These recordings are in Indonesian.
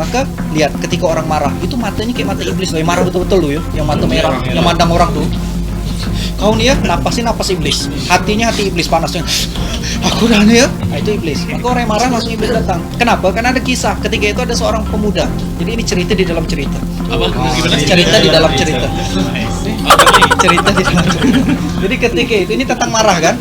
Maka lihat ketika orang marah, itu matanya kayak mata iblis loh, yang marah betul-betul loh ya, yang mata merah, yang mandang orang tuh. Kau nih ya, napasin napas iblis, hatinya hati iblis panasnya. Aku dah nih ya, nah, itu iblis. Maka orang yang marah langsung iblis datang. Kenapa? Karena ada kisah. Ketika itu ada seorang pemuda. Jadi ini cerita di dalam cerita. Apa? Cerita di dalam cerita. Cerita di dalam cerita. Jadi ketika itu ini tentang marah kan?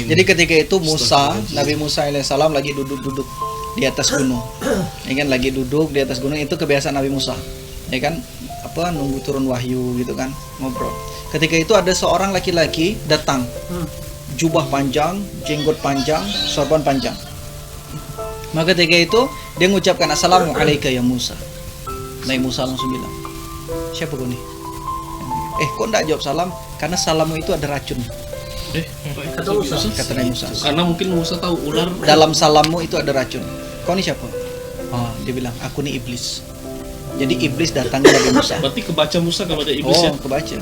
Jadi ketika itu Nabi Musa alaihissalam lagi duduk-duduk di atas gunung. Ya kan, lagi duduk di atas gunung, itu kebiasaan Nabi Musa. Ya kan, apa, nunggu turun wahyu gitu kan, ngobrol. Ketika itu ada seorang laki-laki datang. Jubah panjang, jenggot panjang, sorban panjang. Maka ketika itu dia mengucapkan assalamualaikum ya Musa. Nabi Musa langsung bilang, siapa kau nih? Kok enggak jawab salam? Karena salammu itu ada racun. Kata Nabi Musa. Karena mungkin Musa tahu ular dalam salammu itu ada racun. Kau ini siapa? Dia bilang, aku nih iblis. Jadi iblis datang ke Nabi Musa. Berarti kebaca Musa kalau ada iblis ya? Kebaca.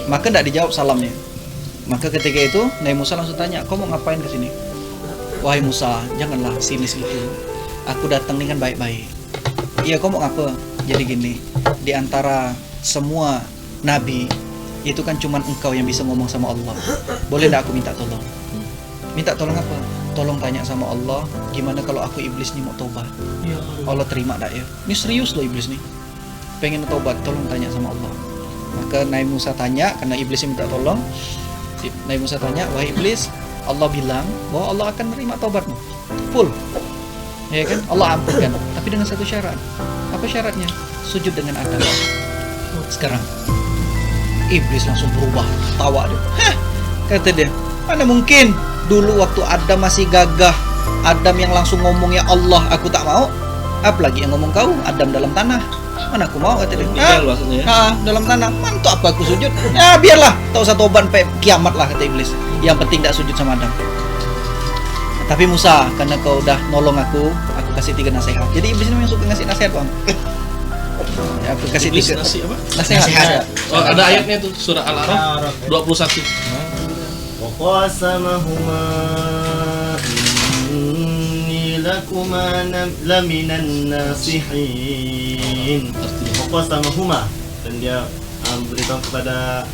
Maka tidak dijawab salamnya. Maka ketika itu Nabi Musa langsung tanya, kau mau ngapain ke sini? Wahai Musa, janganlah sinis gitu. Aku datang ini kan baik-baik. Iya, kau mau ngapa? Jadi gini, di antara semua nabi itu kan cuman engkau yang bisa ngomong sama Allah. Boleh enggak aku minta tolong? Minta tolong apa? Tolong tanya sama Allah, gimana kalau aku iblis nih mau tobat? Ya Allah terima enggak ya? Ini serius loh iblis nih. Pengen tobat, tolong tanya sama Allah. Maka Nabi Musa tanya, karena iblisnya minta tolong. Nabi Musa tanya, wahai iblis, Allah bilang bahwa Allah akan menerima tobatmu. Full. Ya kan? Allah ampunkan, tapi dengan satu syarat. Apa syaratnya? Sujud dengan Adam. Sekarang iblis langsung berubah, tawa dia. Kata dia, mana mungkin dulu waktu Adam masih gagah, Adam yang langsung ngomong ya Allah, aku tak mau. Apalagi yang ngomong kau, Adam dalam tanah. Mana aku mau, kata dia. Dalam tanah. Mantu apa aku sujud? Ya biarlah, tak usah tobat sampai kiamat lah, kata iblis. Yang penting tak sujud sama Adam. Tapi Musa, karena kau udah nolong aku kasih 3 nasihat. Jadi iblis ini yang suka ngasih nasihat, Bang. Ya, aku kasih iblis 3 nasihat. Ada ayatnya tuh, surah Al-A'raf 21. Waqasamahuma inni lakuma laminan nasihin. Waqasamahuma, dan dia beritahu kepada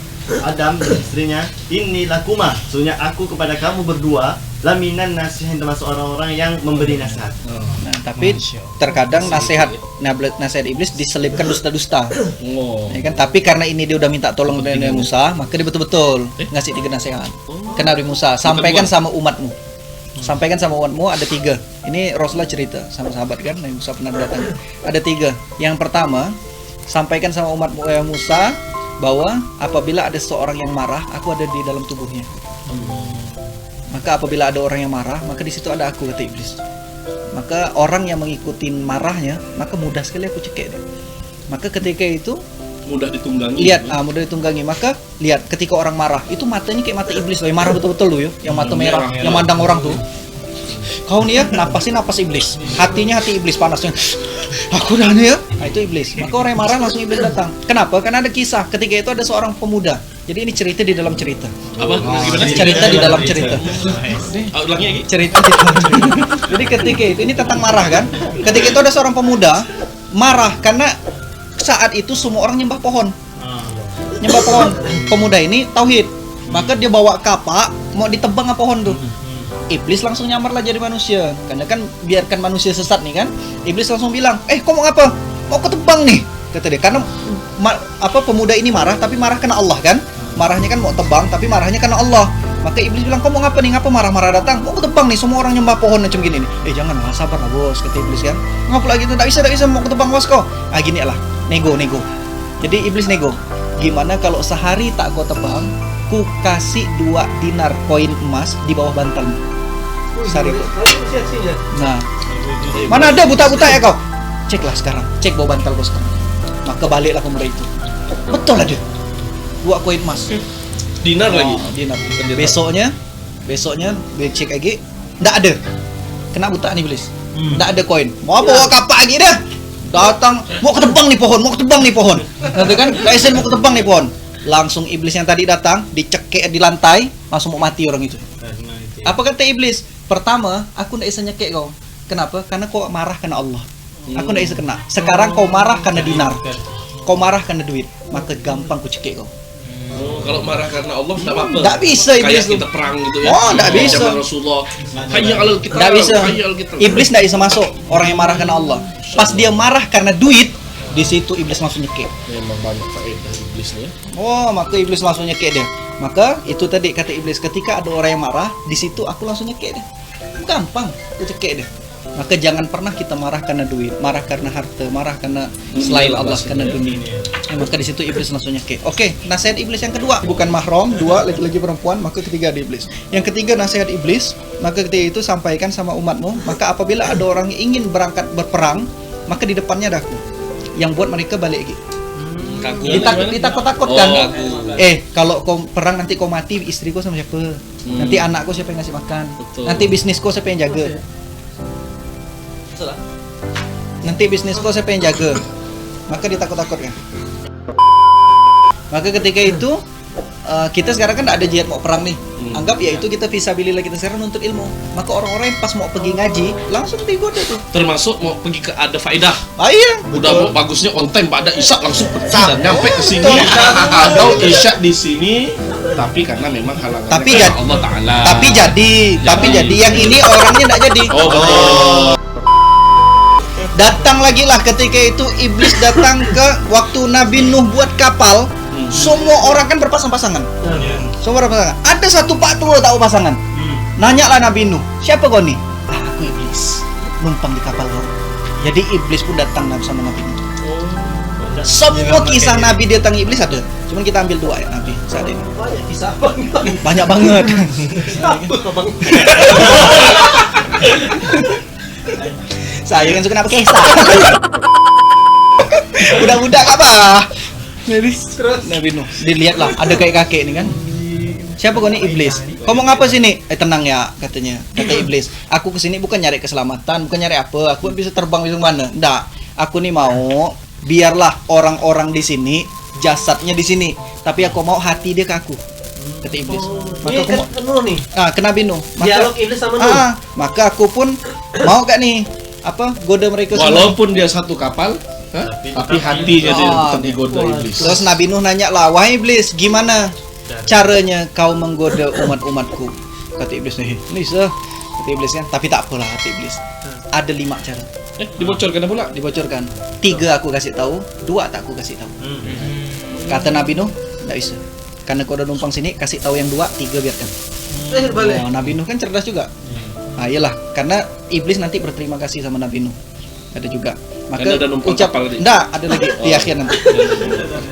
Adam dan istrinya, inni lakuma, maksudnya aku kepada kamu berdua, laminan nasihin, termasuk orang-orang yang memberi nasihat. Nah, tapi terkadang nasihat iblis diselipkan dusta-dusta. Ya kan? Tapi karena ini dia udah minta tolong dari Nabi Musa, maka dia betul-betul ngasih 3 nasihat. Ke Nabi Musa, sampaikan sama umatmu. Sampaikan sama umatmu ada 3. Ini Rasulullah cerita sama sahabat kan, Nabi Musa pernah datang. Ada 3. Yang pertama, sampaikan sama umatmu ya Musa bahwa apabila ada seorang yang marah, aku ada di dalam tubuhnya. Maka apabila ada orang yang marah, maka di situ ada aku, kata iblis. Maka orang yang mengikuti marahnya, maka mudah sekali aku cekik dia. Maka ketika itu mudah ditunggangi. Lihat, mudah ditunggangi. Maka lihat ketika orang marah, itu matanya kayak mata iblis loh, yang marah betul-betul loh ya, yang mata merah, yang mandang orang tuh. Kau nih ya, napasin napas iblis, hatinya hati iblis panasnya. Aku dah nih ya, nah, itu iblis. Maka orang yang marah langsung iblis datang. Kenapa? Karena ada kisah. Ketika itu ada seorang pemuda. Jadi ini cerita di dalam cerita. Apa? Cerita di dalam cerita. Ulangi lagi. Cerita di dalam cerita. Jadi ketika itu ini tentang marah kan? Ketika itu ada seorang pemuda marah karena saat itu semua orang nyembah pohon. Nyembah pohon. Pemuda ini tauhid. Maka dia bawa kapak mau ditebang pohon tuh. Iblis langsung nyamarlah jadi manusia. Karena kan biarkan manusia sesat nih kan. Iblis langsung bilang, kau mau apa? Mau ketebang nih, kata dia. Karena pemuda ini marah, tapi marah karena Allah kan. Marahnya kan mau tebang, tapi marahnya karena Allah. Maka iblis bilang, "Kau mau ngapa nih? Ngapa marah-marah datang? Mau ketebang nih, semua orang nyembah pohon macam gini nih." Janganlah, sabar lah bos, kata iblis kan. "Ngapa lagi itu? Tak bisa, mau ketebang bos kau." Gini lah, nego. Jadi iblis nego. Gimana kalau sehari tak kau tebang, ku kasih 2 dinar koin emas di bawah bantalmu. Sehari. Nah, mana ada buta-buta ya kau? Ceklah sekarang, cek bawah bantal kau sekarang. Maka baliklah pemuda itu. Betul lah dia. 2 koin emas. Dinar lagi. Dinar. Bukan dinar. Besoknya dia cek lagi, nggak ada. Kena buta nih iblis. Nggak ada koin. Mau bawa kapak lagi dah. Datang, mau ketebang nih pohon. Nanti kan, Kaisen mau ketebang nih pohon. Langsung iblis yang tadi datang, dicekek di lantai, langsung mau mati orang itu. Apa kata iblis? Pertama, aku nggak bisa nyekek kau. Kenapa? Karena kau marah karena Allah. Aku nggak bisa kena. Sekarang kau marah karena dinar. Kau marah karena duit. Maka gampang ku cekek kau. Kalau marah karena Allah enggak apa-apa. Nggak bisa iblis Kayak kita perang gitu ya. Oh, nggak bisa. Zaman Rasulullah. Hayya alal kita. Nggak bisa. Iblis nggak bisa masuk orang yang marah karena Allah. Pas dia marah karena duit, di situ iblis langsung nyekek. Memang banyak faedah iblis nih. Oh, maka iblis langsung nyekek dia. Maka itu tadi kata iblis, ketika ada orang yang marah, di situ aku langsung nyekek dia. Gampang, aku cekek dia. Maka jangan pernah kita marah karena duit, marah karena harta, marah karena selain Allah, karena dunia. Maka di situ iblis langsung nyekek. Oke, nasihat iblis yang kedua, bukan mahram, 2 laki-laki perempuan, maka ketiga ada iblis. Yang ketiga nasihat iblis, maka ketika itu sampaikan sama umatmu, maka apabila ada orang yang ingin berangkat berperang, maka di depannya ada aku yang buat mereka balik lagi. Ditakut-takutkan. Kalau kau perang nanti kau mati, istriku sama siapa? Nanti anakku siapa yang ngasih makan? Betul. Nanti bisnisku siapa yang jaga? Nanti bisnisku siapa yang jaga? Maka ditakut-takutkan. Maka ketika itu kita sekarang kan tidak ada jihad mau perang nih. Anggap ya itu kita fisabilillah, kita sekarang nuntut ilmu. Maka orang-orang yang pas mau pergi ngaji langsung digoda tuh. Termasuk mau pergi ke ada faedah. Iya. Udah mau bagusnya on time pada isya langsung pecah dan nyampe ke sini. Atau isya di sini tapi karena memang halangannya Tapi karena jadi- Allah Taala. Tapi jadi yang ini orangnya tidak jadi. Oh betul. Datang lagi lah ketika itu iblis datang ke waktu Nabi Nuh buat kapal. Semua orang kan berpasang-pasangan. Semua berpasangan. Ada satu pak tua tahu pasangan. Nanya lah Nabi Nuh, siapa kau nih? Aku iblis, numpang di kapal kau. Jadi iblis pun datang sama Nabi Nuh. Semua kisah Nabi datang iblis ada. Cuman kita ambil 2 ayat Nabi saat ini. Banyak kisah Banyak banget. Saya kan suka apa kisah. Budak-budak apa? Nabi Nuh, dilihatlah ada kayak kakek ini kan. Siapa kau nih? Iblis. Kau mau ngapa sini? Tenang ya, katanya. Kata iblis, aku kesini bukan nyari keselamatan, bukan nyari apa. Aku bisa terbang bisa mana? Nggak. Aku nih mau biarlah orang-orang di sini jasadnya di sini, tapi aku mau hati dia ke aku. Kata iblis. Maka Ini aku mau kan Nuh nih. ke Nabi Nuh. Dialog iblis sama Nuh. Maka aku pun mau gak nih goda mereka semua. Walaupun dia satu kapal, tapi hatinya dia tetap digoda iblis. Terus Nabi Nuh nanya lah, wahai iblis, gimana caranya kau menggoda umat-umatku? Kata iblis, bisa. Kata iblis kan, tapi tak apalah kata iblis. Ada 5 cara. Dibocorkan pula. Dibocorkan. 3 aku kasih tahu, 2 tak aku kasih tahu. Kata Nabi Nuh, tidak bisa. Karena kau udah numpang sini, kasih tahu yang 2, 3 biarkan. Balik. Oh, Nabi Nuh kan cerdas juga. Iyalah, karena iblis nanti berterima kasih sama Nabi Nuh. Ada juga. Karena ada numpang kapal tadi. Enggak, ada lagi di akhir nanti.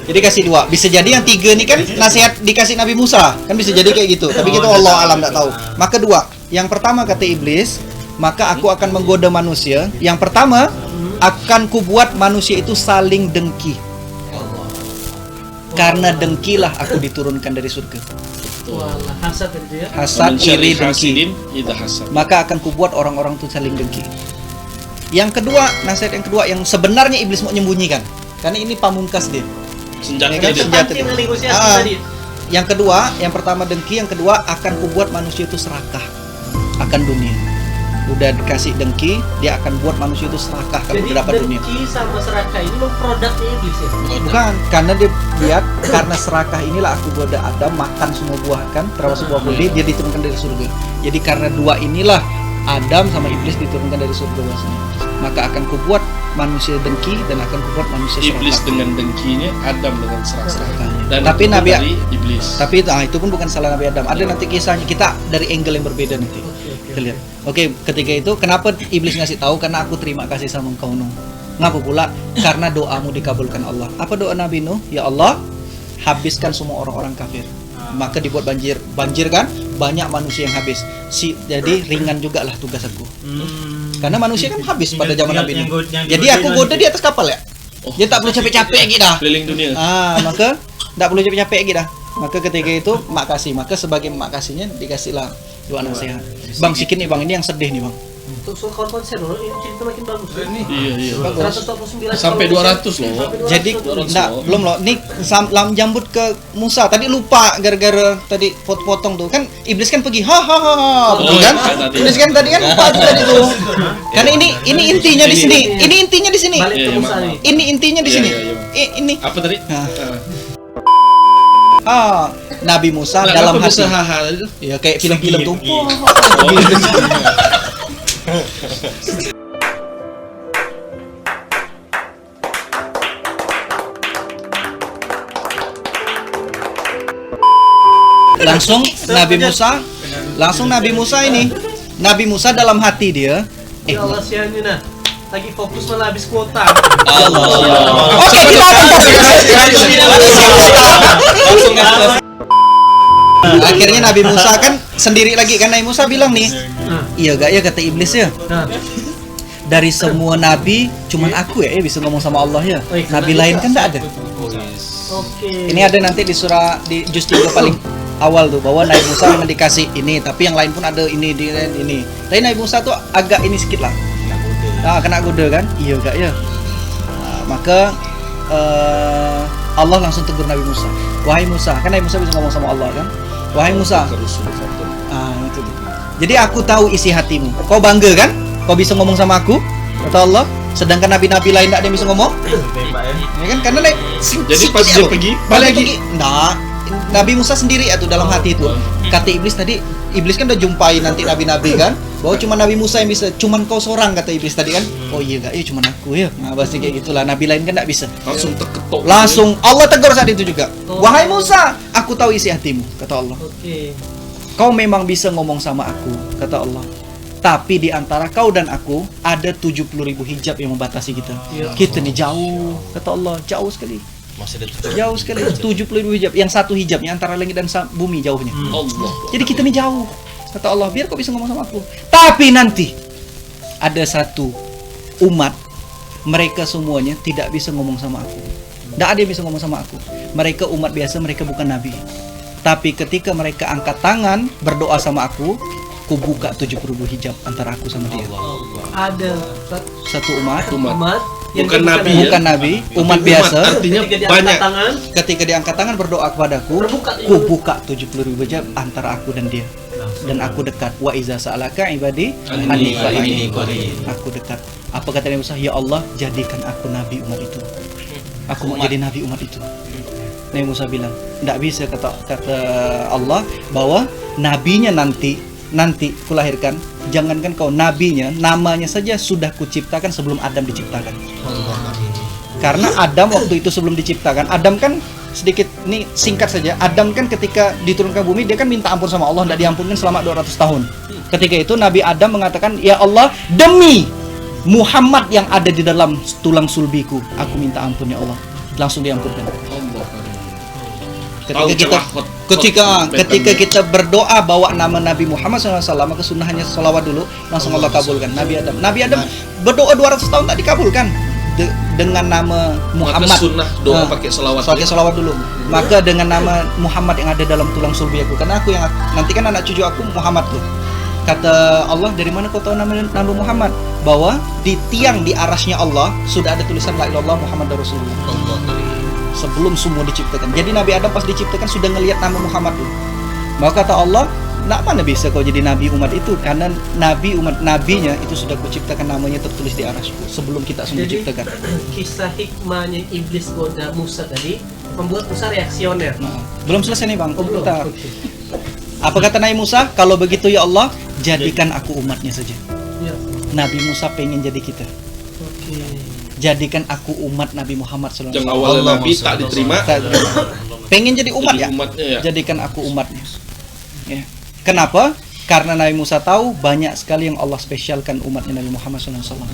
Jadi kasih 2. Bisa jadi yang 3 ini kan nasihat dikasih Nabi Musa. Kan bisa jadi kayak gitu. Tapi kita Allah alam enggak tahu. Maka 2. Yang pertama kata iblis, maka aku akan menggoda manusia. Yang pertama, akan kubuat manusia itu saling dengki. Karena dengkilah aku diturunkan dari surga. Walah, hasad itu ya. Hasad, iri, dengki. Hasad. Maka akan kubuat orang-orang itu saling dengki. Yang kedua, nasihat yang kedua yang sebenarnya iblis mau menyembunyikan. Karena ini pamungkas dia. Senjata Ya kan, dia. senjata Pancing dia. negosiasi Ah. tadi. Yang kedua, yang pertama dengki, yang kedua akan kubuat manusia itu serakah akan dunia. Udah dikasih dengki, dia akan buat manusia itu serakah kalau Jadi udah dapat dunia. dengki sama serakah ini memang produknya iblis ya. Bukan, karena dia lihat karena serakah inilah aku goda Adam makan semua buah kan, termasuk buah boleh dia diturunkan dari surga. Jadi karena 2 inilah Adam sama iblis diturunkan dari surga bahwasanya. Maka akan kubuat manusia dengki dan akan kubuat manusia Iblis serakah. dengan dengkinya, Adam dengan serakah. Dan Tapi itu Nabi- dari iblis. Tapi itu pun bukan salah Nabi Adam. Ada nanti kisahnya, kita dari angle yang berbeda nanti. Kita lihat. Oke, ketika itu kenapa iblis ngasih tahu? Karena aku terima kasih sama engkau Nuh. Ngapa pula? Karena doamu dikabulkan Allah. Apa doa Nabi Nuh? Ya Allah, habiskan semua orang-orang kafir. Maka dibuat banjir kan? Banyak manusia yang habis. Jadi ringan juga lah tugas aku. Karena manusia kan habis pada zaman Nabi Nuh. Jadi aku goda di atas kapal ya. Dia tak perlu capek-capek lagi dah. Keliling dunia. Maka tak perlu capek-capek lagi dah. Maka ketika itu makasih. Maka sebagai makasihnya dikasihlah doa nasihat. Bang sikit nih bang, ini yang sedih nih bang. Untuk soal konser loh, ini cerita makin bagus ya. Iya. 149 Sampai 200 loh. Jadi 200 enggak, loh. belum loh. Nih lam jambut ke Musa. Tadi lupa gara-gara tadi potong tuh. Kan iblis kan pergi betul kan? Kan tadi. Iblis kan tadi kan lupa juga tadi tuh. Karena ini intinya di sini. Ini intinya di sini. Balik ke Iya, Musa maaf. nih. Ini intinya di Iya, sini. iya. Ini. Apa tadi? Nabi Musa Nah, dalam kenapa hati. bisa haha itu? Ya kayak film-film tuh. Langsung Nabi Musa ini. Nabi Musa dalam hati dia. Ya Allah sianin nah. Lagi fokus malah habis kuota. Oke, kita akan Akhirnya Nabi Musa kan sendiri lagi kan. Nabi Musa bilang nih, iya gak ya kata iblis ya, Nah, dari semua nabi cuman aku ya bisa ngomong sama Allah ya. Oh, iya, Nabi karena lain itu kan enggak ada. oke. Ini ada nanti di surah di juz 3 paling awal tuh, bahwa Nabi Musa memang dikasih ini, tapi yang lain pun ada ini. Tapi Nabi Musa tuh agak ini sedikit lah. Kena goda kan? Iya gak ya? Maka Allah langsung tegur Nabi Musa. Wahai Musa, kan Nabi Musa bisa ngomong sama Allah kan? Wahai Musa. Itu tuh. Jadi aku tahu isi hatimu. Kau bangga kan? Kau bisa ngomong sama aku? Kata Allah. Sedangkan nabi-nabi lain tidak ada yang bisa ngomong. Ya kan? Karena Jadi pas dia pergi, balik lagi. Nah, Nabi Musa sendiri ya tuh dalam hati itu. Kata iblis tadi, iblis kan udah jumpai nanti nabi-nabi kan, bahwa cuma Nabi Musa yang bisa, cuman kau seorang kata iblis tadi kan. Oh iya gak, iya cuman aku ya. Nah, pasti kayak gitulah. Nabi lain kan enggak bisa. Langsung terketok. Langsung Allah tegur saat itu juga. Wahai Musa, aku tahu isi hatimu, kata Allah. Oke. Kau memang bisa ngomong sama aku, kata Allah. Tapi di antara kau dan aku ada 70.000 hijab yang membatasi kita. Ya. Kita nih jauh, kata Allah, jauh sekali. Jauh sekali, 70.000 hijab. Yang satu hijabnya antara langit dan bumi jauhnya. Allah. Jadi kita nih jauh, kata Allah. Biar kau bisa ngomong sama aku. Tapi nanti ada satu umat, mereka semuanya tidak bisa ngomong sama aku. Tidak ada yang bisa ngomong sama aku. Mereka umat biasa, mereka bukan nabi. Tapi ketika mereka angkat tangan berdoa sama aku buka 70.000 hijab antara aku sama dia. Ada Satu umat umat yang Bukan nabi ya? bukan nabi, umat Umat, biasa. artinya ketika diangkat banyak. tangan, Ketika diangkat tangan berdoa kepadaku, Terbuka. buka 70.000 hijab antara aku dan dia. Dan aku dekat. Wa iza sa'alaka ibadi anni fa inni qarib. Aku dekat. Apa kata Nabi Musa? Ya Allah, jadikan aku nabi umat itu. Aku mau jadi nabi umat itu. Nabi Musa bilang, tidak bisa kata Allah bahwa nabinya nanti kulahirkan. Jangankan kau nabinya, namanya saja sudah kuciptakan sebelum Adam diciptakan. Karena Adam waktu itu sebelum diciptakan, Adam kan sedikit ini singkat saja. Adam kan ketika diturunkan bumi dia kan minta ampun sama Allah, tidak diampunkan selama 200 tahun. Ketika itu Nabi Adam mengatakan, ya Allah, demi Muhammad yang ada di dalam tulang sulbiku, aku minta ampun ya Allah. Langsung diampunkan. Ketika kita berdoa bawa nama Nabi Muhammad SAW, maka sunnahnya salawat dulu, langsung Allah kabulkan. Nabi Adam berdoa 200 tahun tak dikabulkan dengan nama Muhammad. Maka sunnah doa pakai salawat. Pakai salawat dulu. Maka dengan nama Muhammad yang ada dalam tulang sulbi aku, karena aku yang nanti kan anak cucu aku Muhammad tuh. Kata Allah, dari mana kau tahu nama Muhammad? Bahwa di tiang di arasnya Allah sudah ada tulisan la ilaha illallah Muhammadur Rasulullah. Sebelum semua diciptakan. Jadi Nabi Adam pas diciptakan sudah ngelihat nama Muhammad tuh. Maka kata Allah, nak mana bisa kau jadi nabi umat itu? Karena nabinya itu sudah kuciptakan, namanya tertulis di arasku sebelum kita semua Jadi, diciptakan. kisah hikmahnya iblis goda Musa tadi membuat Musa reaksioner. Nah, belum selesai nih bang. Oh, belum. Bentar. Oke. Apa kata Nabi Musa? Kalau begitu ya Allah, jadikan aku umatnya saja. Ya. Nabi Musa pengen jadi kita. Oke. jadikan aku umat Nabi Muhammad SAW. Yang awalnya Nabi tak diterima, Pengen jadi umat jadi ya? umatnya ya. Jadikan aku umatnya. Ya. Kenapa? Karena Nabi Musa tahu banyak sekali yang Allah spesialkan umatnya Nabi Muhammad SAW.